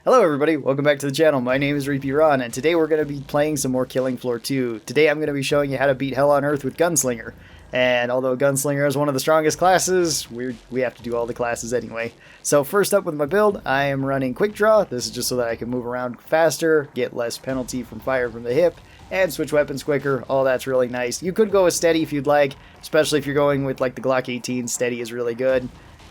Hello everybody, welcome back to the channel. My name is Reapy Ron, and today we're going to be playing some more Killing Floor 2. Today I'm going to be showing you how to beat Hell on Earth with Gunslinger. And although Gunslinger is one of the strongest classes, we have to do all the classes anyway. So first up with my build, I am running Quick Draw. This is just so that I can move around faster, get less penalty from fire from the hip, and switch weapons quicker. All that's really nice. You could go with Steady if you'd like, especially if you're going with like the Glock 18. Steady is really good.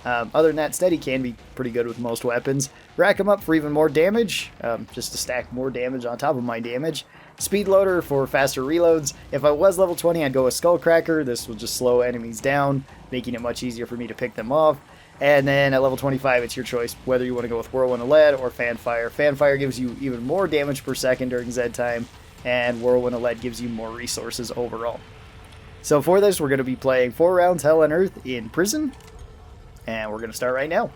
Other than that, Steady can be pretty good with most weapons. Rack them up for even more damage, just to stack more damage on top of my damage. Speed Loader for faster reloads. If I was level 20, I'd go with Skullcracker. This will just slow enemies down, making it much easier for me to pick them off. And then at level 25, it's your choice whether you want to go with Whirlwind of Lead or Fanfire. Fanfire gives you even more damage per second during Z time, and Whirlwind of Lead gives you more resources overall. So for this, we're going to be playing 4 rounds Hell on Earth in Prison. And we're going to start right now.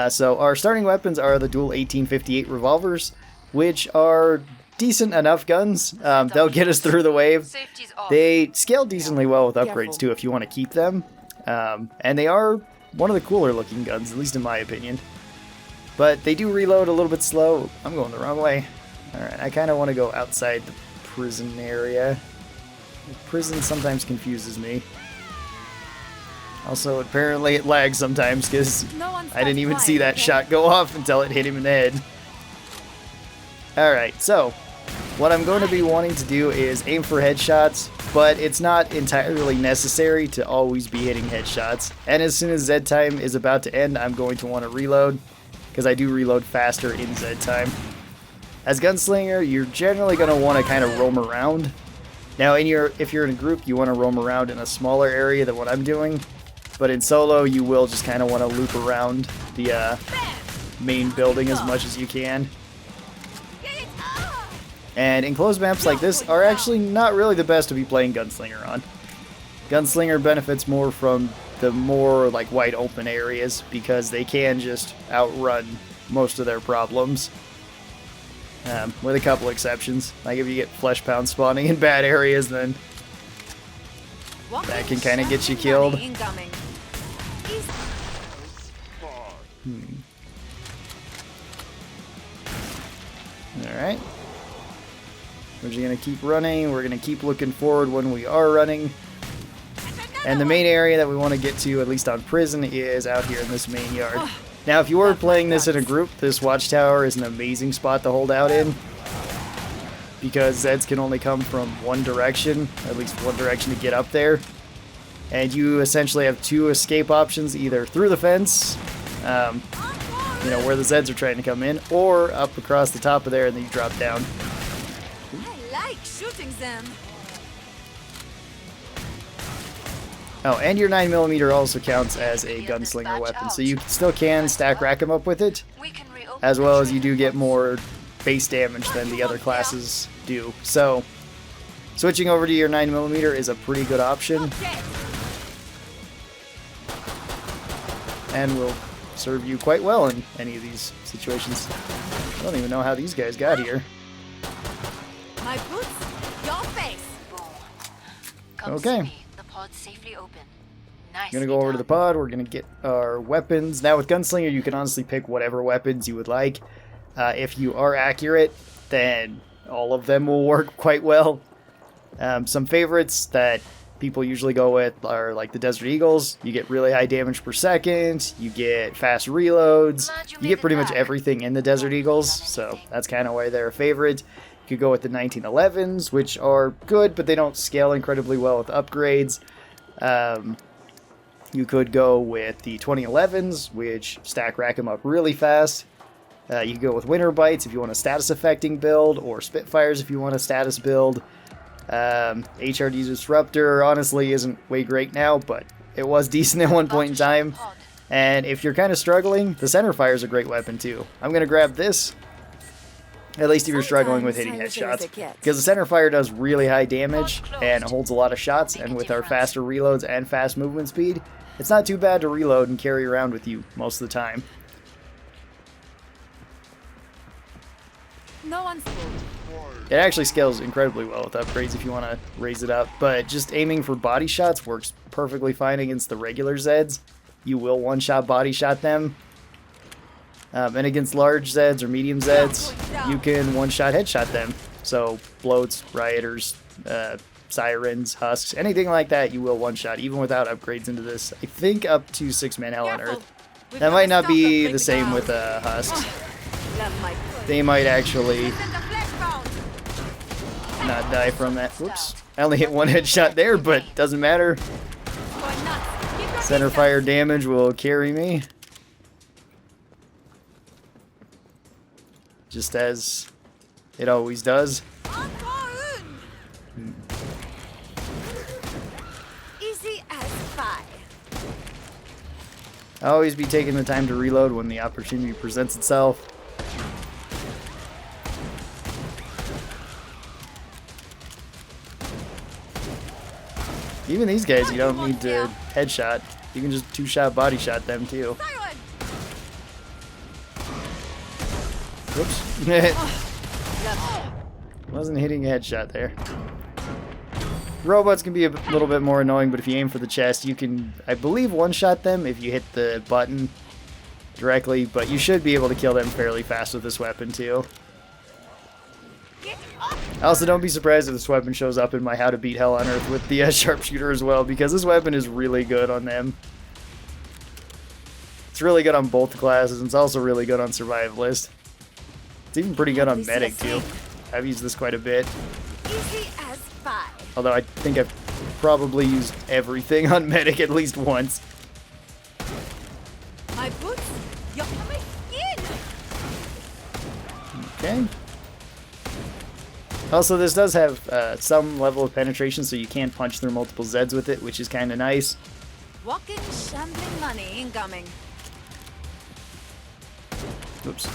So our starting weapons are the dual 1858 revolvers, which are decent enough guns. They'll get us through the wave. They scale decently well with upgrades too if you want to keep them. And they are one of the cooler looking guns, at least in my opinion. But they do reload a little bit slow. I'm going the wrong way. Alright, I kind of want to go outside the prison area. The prison sometimes confuses me. Also, apparently it lags sometimes because I didn't even see that shot go off until it hit him in the head. Alright, so what I'm going to be wanting to do is aim for headshots, but it's not entirely necessary to always be hitting headshots. And as soon as Z time is about to end, I'm going to want to reload, because I do reload faster in Z time. As Gunslinger, you're generally going to want to kind of roam around. Now, if you're in a group, you want to roam around in a smaller area than what I'm doing. But in solo, you will just kind of want to loop around the main building as much as you can. And enclosed maps like this are actually not really the best to be playing Gunslinger on. Gunslinger benefits more from the more like wide open areas because they can just outrun most of their problems. With a couple exceptions. Like if you get flesh pound spawning in bad areas, then that can kind of get you killed. Alright. We're just going to keep running. We're going to keep looking forward when we are running. And the main area that we want to get to, at least on Prison, is out here in this main yard. Now, if you were playing this in a group, this watchtower is an amazing spot to hold out in. Because Zeds can only come from one direction, at least one direction to get up there. And you essentially have 2 escape options, either through the fence, you know, where the Zeds are trying to come in, or up across the top of there and then you drop down. I like shooting them. Oh, and your 9mm also counts as a gunslinger weapon, so you still can stack rack 'em up with it, as well as you do get more base damage than the other classes do. So, switching over to your 9mm is a pretty good option. And will serve you quite well in any of these situations. I don't even know how these guys got here. My boots, your face. Okay. The pod's safely open. I'm gonna go over to the pod. We're gonna get our weapons. Now with Gunslinger, you can honestly pick whatever weapons you would like. If you are accurate, then all of them will work quite well. Some favorites that people usually go with are like the Desert Eagles. You get really high damage per second, you get fast reloads, you get pretty much everything in the Desert Eagles, so that's kind of why they're a favorite. You could go with the 1911s, which are good, but they don't scale incredibly well with upgrades. You could go with the 2011s, which stack rack 'em up really fast. You could go with Winter Bites if you want a status affecting build, or Spitfires if you want a status build. HRD's Disruptor honestly isn't way great now, but it was decent at one point in time. And if you're kind of struggling, the Centerfire is a great weapon too. I'm going to grab this, at least if you're struggling with hitting headshots, because the Centerfire does really high damage and it holds a lot of shots, and with our faster reloads and fast movement speed, it's not too bad to reload and carry around with you most of the time. No one's fooled. It actually scales incredibly well with upgrades if you want to raise it up, but just aiming for body shots works perfectly fine against the regular Zeds. You will one-shot body shot them, And against large Zeds or medium Zeds, you can one-shot headshot them. So bloats, rioters, sirens, husks, anything like that you will one-shot, even without upgrades into this. I think up to 6-man hell on Earth. That might not be the same with husks. They might actually not die from that. Whoops. I only hit one headshot there, but doesn't matter. Centerfire damage will carry me. Just as it always does. Easy as pie. I'll always be taking the time to reload when the opportunity presents itself. Even these guys, you don't need to headshot. You can just two-shot body shot them too. Whoops. Wasn't hitting a headshot there. Robots can be a little bit more annoying, but if you aim for the chest, you can, I believe, one-shot them if you hit the button directly, but you should be able to kill them fairly fast with this weapon too. Also, don't be surprised if this weapon shows up in my How to Beat Hell on Earth with the sharpshooter as well, because this weapon is really good on them. It's really good on both classes, and it's also really good on Survivalist. It's even pretty good on Medic too. I've used this quite a bit. Easy as pie. Although I think I've probably used everything on Medic at least once. My boots, you're coming in. Okay. Also, this does have some level of penetration, so you can punch through multiple Zeds with it, which is kind of nice. Walking, shambling money incoming. Oops.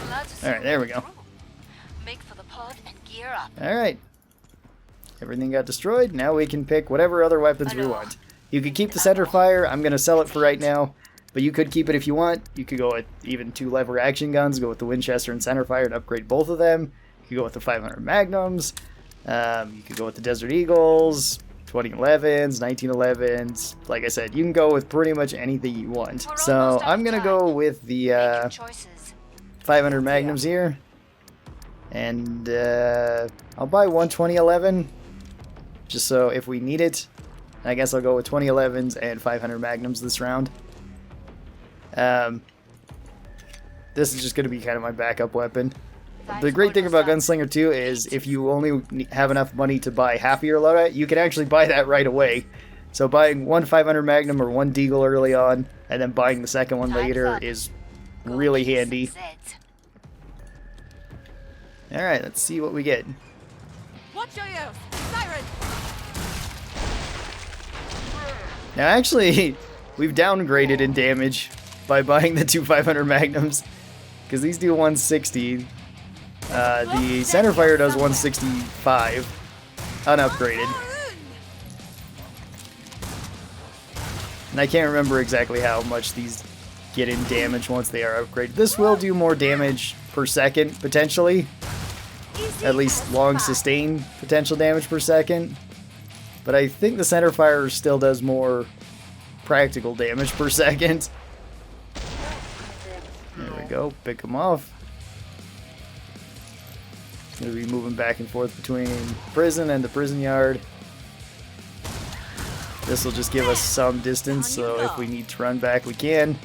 Alright, there we go. Make for the pod and gear up. Alright. Everything got destroyed. Now we can pick whatever other weapons we want. You could keep the Centerfire. I'm going to sell it for right now. But you could keep it if you want. You could go with even 2-lever action guns. Go with the Winchester and Centerfire and upgrade both of them. You could go with the 500 Magnums. You could go with the Desert Eagles. 2011s, 1911s. Like I said, you can go with pretty much anything you want. So I'm going to go with the 500 Magnums here. And I'll buy one 2011 just so if we need it. I guess I'll go with 2011s and 500 Magnums this round. This is just going to be kind of my backup weapon. The great thing about Gunslinger 2 is if you only have enough money to buy half of your loadout, you can actually buy that right away. So buying one 500 Magnum or one Deagle early on, and then buying the second one later is really handy. Alright, let's see what we get. Watch your ears, siren. Now actually, we've downgraded in damage by buying the two 500 Magnums, because these do 160. The Centerfire does 165, unupgraded. And I can't remember exactly how much these get in damage once they are upgraded. This will do more damage per second, potentially. At least long sustained potential damage per second. But I think the Centerfire still does more practical damage per second. There we go, pick them off. Going to be moving back and forth between prison and the prison yard. This will just give us some distance, so if we need to run back, we can.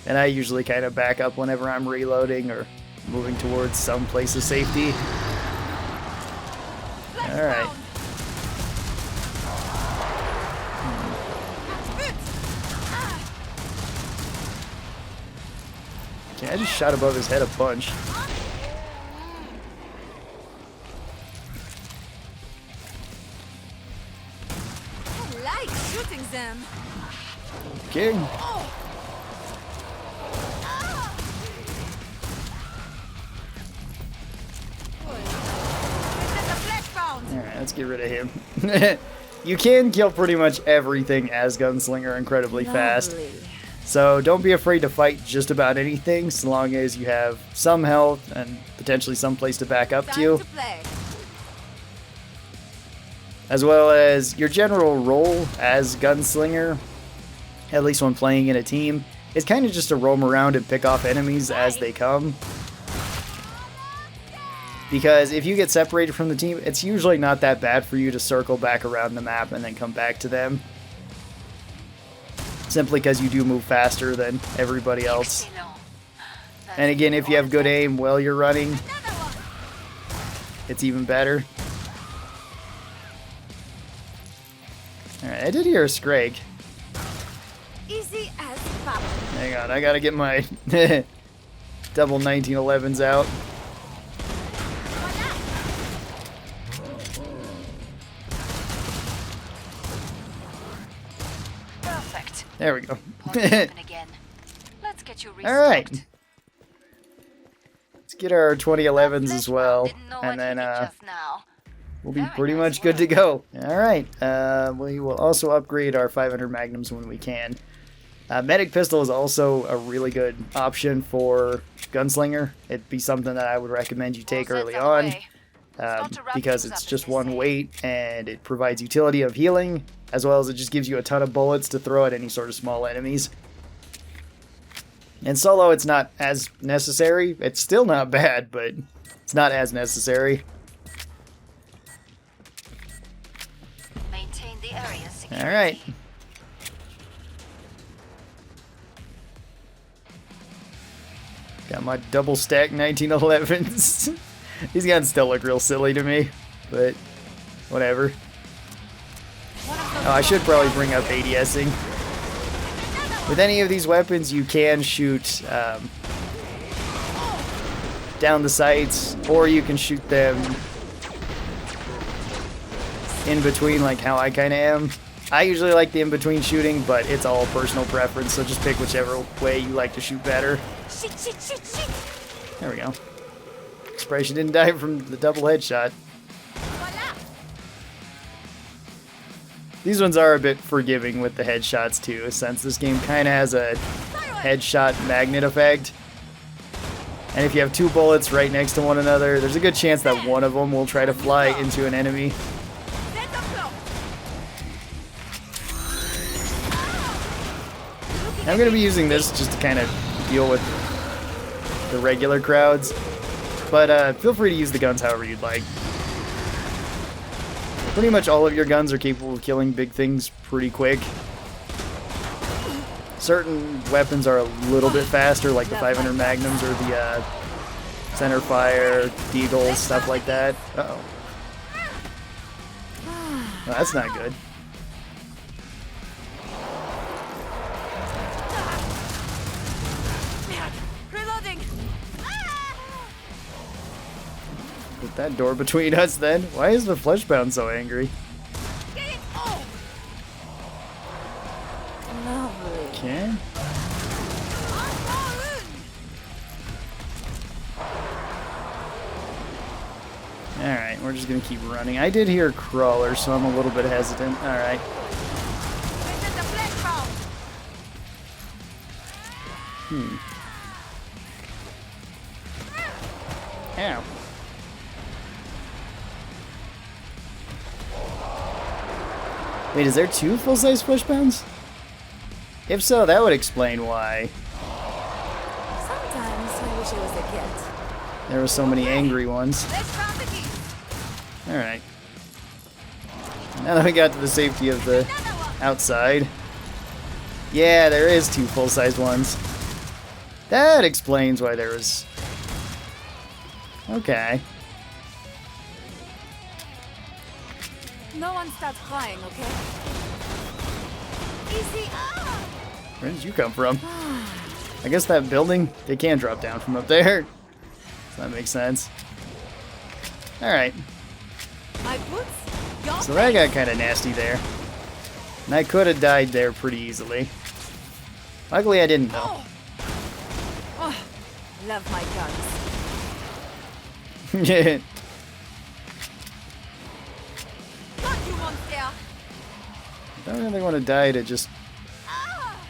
And I usually kind of back up whenever I'm reloading or moving towards some place of safety. Alright. Okay, I just shot above his head a bunch. I like shooting them. Okay. Alright, let's get rid of him. You can kill pretty much everything as Gunslinger incredibly fast. So don't be afraid to fight just about anything, so long as you have some health and potentially some place to back up to. As well as your general role as Gunslinger, at least when playing in a team, It's kind of just to roam around and pick off enemies as they come. Because if you get separated from the team, it's usually not that bad for you to circle back around the map and then come back to them. Simply because you do move faster than everybody else. And again, if you have good aim while you're running, it's even better. Alright, I did hear a Scrag. Easy as pop. Hang on, I gotta get my double 1911s out. Perfect. There we go. Again. Let's get you restocked. Alright. Let's get our 2011s as well. Didn't know And what then he did just now. we'll be Very pretty nice much good to work. go. Alright. We will also upgrade our 500 Magnums when we can. Medic Pistol is also a really good option for Gunslinger. It'd be something that I would recommend you take early on. Because it's just one weight and it provides utility of healing, as well as it just gives you a ton of bullets to throw at any sort of small enemies. In solo, it's not as necessary. It's still not bad, but it's not as necessary. Maintain the area's security. Alright. Got my double stack 1911s. These guns still look real silly to me, but whatever. Oh, I should probably bring up ADSing. With any of these weapons, you can shoot down the sights, or you can shoot them in between, like how I kind of am. I usually like the in-between shooting, but it's all personal preference, so just pick whichever way you like to shoot better. Shit, shit, shit, shit. There we go. Surprised she didn't die from the double headshot. Voila. These ones are a bit forgiving with the headshots too, since this game kind of has a headshot magnet effect. And if you have two bullets right next to one another, there's a good chance that one of them will try to fly into an enemy. Let them go. I'm going to be using this just to kind of deal with the regular crowds. But feel free to use the guns however you'd like. Pretty much all of your guns are capable of killing big things pretty quick. Certain weapons are a little bit faster, like the 500 Magnums or the Centerfire, Deagles, stuff like that. Uh-oh. Oh, that's not good. Reloading. Put that door between us then. Why is the Fleshbound so angry? Get it. Oh. Lovely. Okay. Alright, we're just gonna keep running. I did hear crawlers, so I'm a little bit hesitant. Alright. This is the flesh round. Ow. Wait, is there two full-size Fleshbounds? If so, that would explain why Sometimes I wish I was a kid. there were so many angry ones. Let's round the key. Alright. Now that we got to the safety of the Another one. outside. Yeah, there is two full-size ones. That explains why there was... Okay. No one starts crying, okay? Easy. Ah. Where did you come from? I guess that building, they can drop down from up there. So that makes sense. Alright. My boots. Your So that got kind of nasty there. And I could have died there pretty easily. Luckily I didn't though. Oh. Oh. Love my guns. Yeah. Got you, monster. I don't really want to die to just Ah.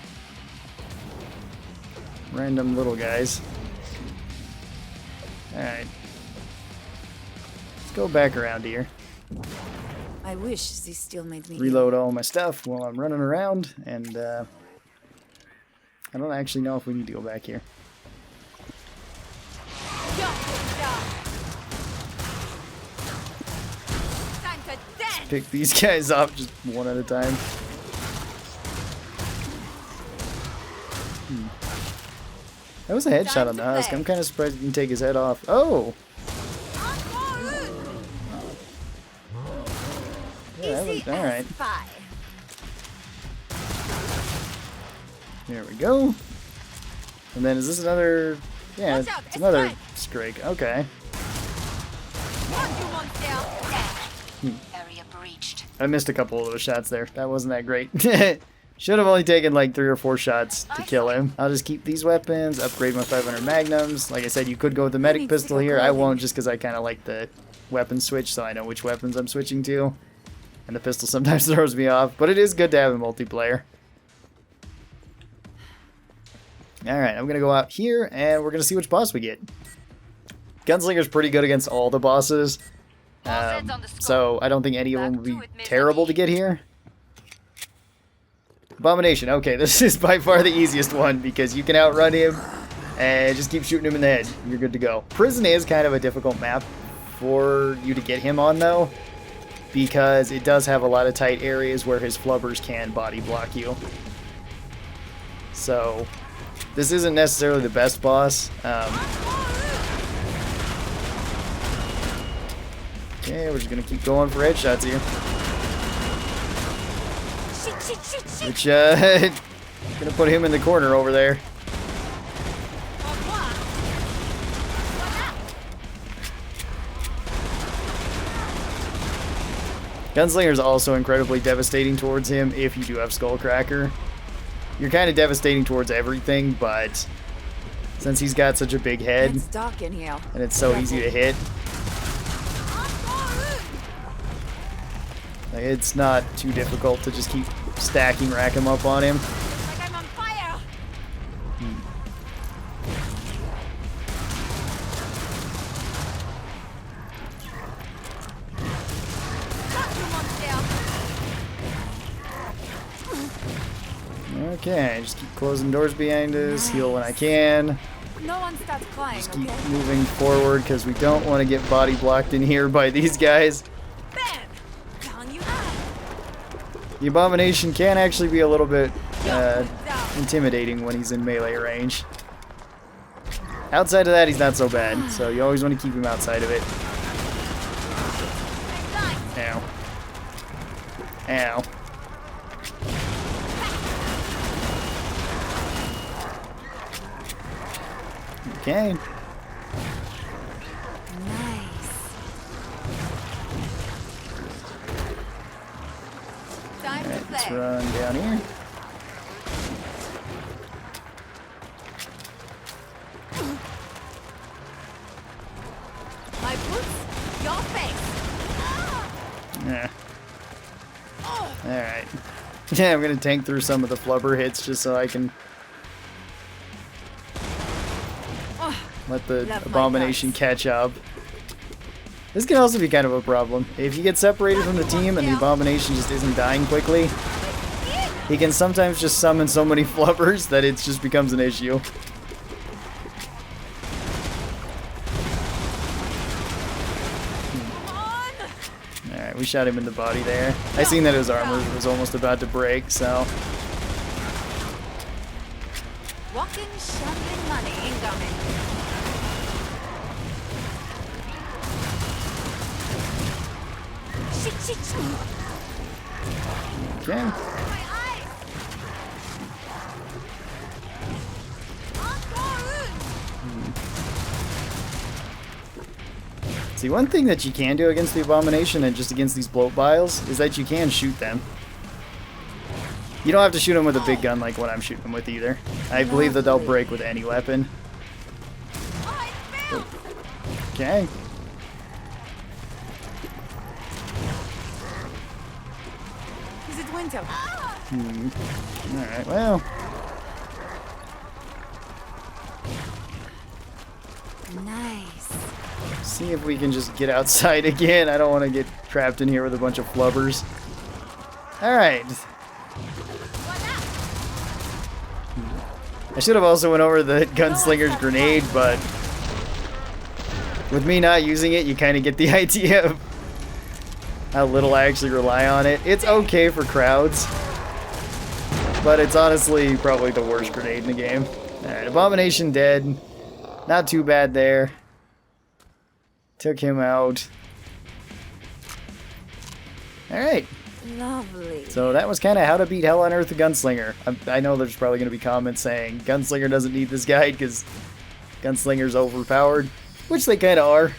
random little guys. Alright. Let's go back around here. I wish this still made me Reload all my stuff while I'm running around, and I don't actually know if we need to go back here. Time to dance. Pick these guys up just one at a time. That was a headshot on the husk. I'm kind of surprised he can take his head off. Oh! Yeah, that was, alright. There we go. And then is this another... Yeah, it's another strike. Okay. Area breached. I missed a couple of those shots there. That wasn't that great. Should have only taken like 3 or 4 shots to kill him. I'll just keep these weapons, upgrade my 500 Magnums. Like I said, you could go with the medic pistol here. I won't just because I kind of like the weapon switch, so I know which weapons I'm switching to. And the pistol sometimes throws me off, but it is good to have in multiplayer. Alright, I'm going to go out here, and we're going to see which boss we get. Gunslinger's pretty good against all the bosses, so I don't think any of them will be terrible to get here. Abomination, okay, this is by far the easiest one, because you can outrun him, and just keep shooting him in the head. You're good to go. Prison is kind of a difficult map for you to get him on, though, because it does have a lot of tight areas where his flubbers can body block you. So... this isn't necessarily the best boss. Okay, we're just gonna keep going for headshots here. Which, gonna put him in the corner over there. Gunslinger is also incredibly devastating towards him if you do have Skullcracker. You're kind of devastating towards everything, but since he's got such a big head, It's dark in here. and it's so easy to hit, like, it's not too difficult to just keep stacking rack 'em up on him. Looks like I'm on fire. Got you, monster. Okay, just keep closing doors behind us, heal when I can. No one starts crying, Just keep okay? moving forward because we don't want to get body blocked in here by these guys. Bam! Down you The Abomination can actually be a little bit down. intimidating when he's in melee range. Outside of that, he's not so bad, so you always want to keep him outside of it. Ow. Ow. Okay. Nice. Time to Alright, let's play. run down here. My boots, your face. Yeah. Alright. Yeah, I'm gonna tank through some of the flubber hits just so I can let the Love my Abomination guts. catch up. This can also be kind of a problem. If you get separated from the team and the Abomination just isn't dying quickly, he can sometimes just summon so many flubbers that it just becomes an issue. Alright, we shot him in the body there. I seen that his armor was almost about to break, so... Walking, shambling money incoming. Shit. Okay. My eyes. See, one thing that you can do against the Abomination and just against these bloat vials is that you can shoot them. You don't have to shoot them with a big gun like what I'm shooting them with either. I believe that they'll break with any weapon. Okay. Is it winter? Alright, well. Nice. See if we can just get outside again. I don't want to get trapped in here with a bunch of flubbers. Alright. I should have also went over the Gunslinger's grenade, but with me not using it, you kind of get the idea of how little I actually rely on it. It's okay for crowds, but it's honestly probably the worst grenade in the game. Alright, Abomination dead. Not too bad there. Took him out. Alright. Lovely. So that was kind of how to beat Hell on Earth with Gunslinger. I know there's probably going to be comments saying Gunslinger doesn't need this guide because Gunslinger's overpowered, which they kind of are.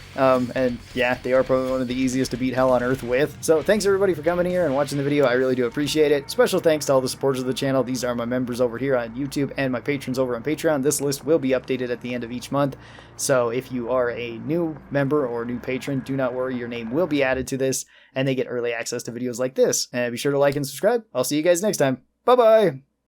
And yeah, they are probably one of the easiest to beat Hell on Earth with. So thanks everybody for coming here and watching the video. I really do appreciate it. Special thanks to all the supporters of the channel. These are my members over here on YouTube and my patrons over on Patreon. This list will be updated at the end of each month. So if you are a new member or new patron, do not worry, your name will be added to this and they get early access to videos like this. And be sure to like and subscribe. I'll see you guys next time. Bye-bye!